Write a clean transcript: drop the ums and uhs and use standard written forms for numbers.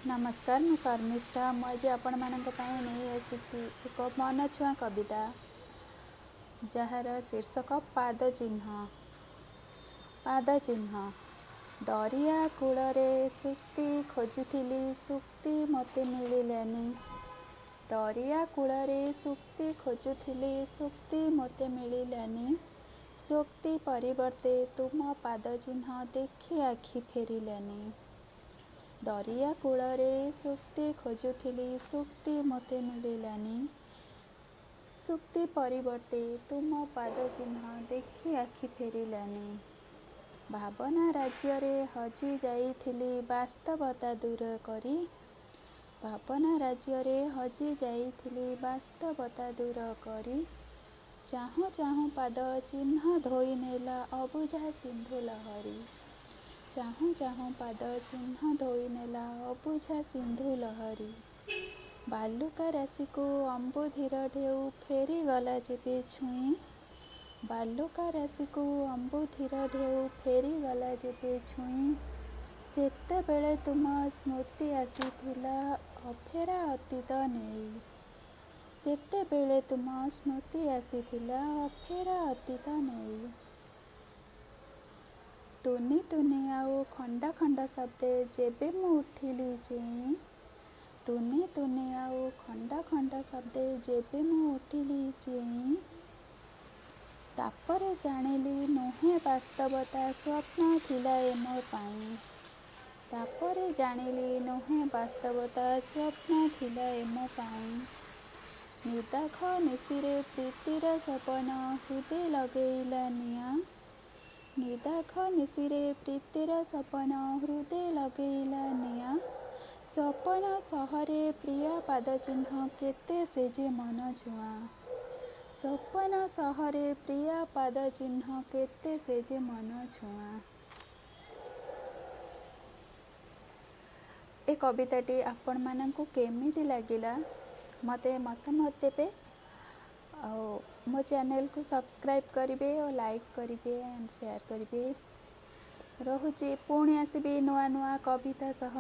नमस्कार मु शर्मिष्ठा मुझे आपण मानक नहीं आसी एक मन छुआ कविता जार शीर्षक पाद चिन्ह। पाद चिन्ह दरिया कूलरे सुक्ति खोजुथिली सुक्ति मते मिलिलानी। दरिया कूलरे सुक्ति खोजुथिली सुक्ति मते मिलिलानी। सुक्ति परिवर्ते तुम पाद चिन्ह देखि आखि फेरिलानी। दरिया कूलरे सुक्ति खोजुथिली सुक्ति मते मिलिलानी। सुक्ति परिवर्ते तुम पाद चिन्ह देखि आखि फेरिलानी। भावना राज्य रे हजि जाइथिली वास्तवता दूर करी। भावना राज्य रे हजि जाइथिली वास्तवता दूर करी। चाहूँ चाहूँ पाद चिन्ह धोई नेला अबुझा सिंधु लहरी। चाहूँ चाहूँ पाद चिन्ह धोई नेला अबुझा सिंधु लहरी। बालुका राशि को अम्बुधीर ढेउ फेरी गला जेबे छुई। बालुका राशि को अम्बुधीर ढेउ फेरी गला जेबे छुई। सेतेबेले तुम स्मृति आसीथिला अफेरा अतीत नेई। सेतेबेले तुम स्मृति आसीथिला अफेरा अतीत नेई। तुनी तुनी आउ खंड खंड शब्दे जेबे मु उठिली चेई। तुनी तुनी आउ खंड खंड शब्दे जेबे मु उठिली चेई। तापरे जानिली नुहे वास्तवता स्वप्न थिला ए मो पाई। तापरे जानिली नुहे वास्तवता स्वप्न थिला ए मो पाई। निदाख निशिरे प्रीतिर सपन हृदय लगेइला निया। निदाख निशिरे प्रीतिर सपन हृदय लगेइला निया। सपन सहरे प्रिया पाद चिन्ह केते से जे मन छुआ। सपन सहरे प्रिया पाद चिन्ह केते से जे मन छुआ। ए कविताटी आपण मानंकु केमिति लागिला मते मतामत देबे। मो चैनल को सब्सक्राइब करिवे और लाइक करिवे एंड शेयर करिवे। रहुची पुणी आसीबी नुआ नुआ कविता सह।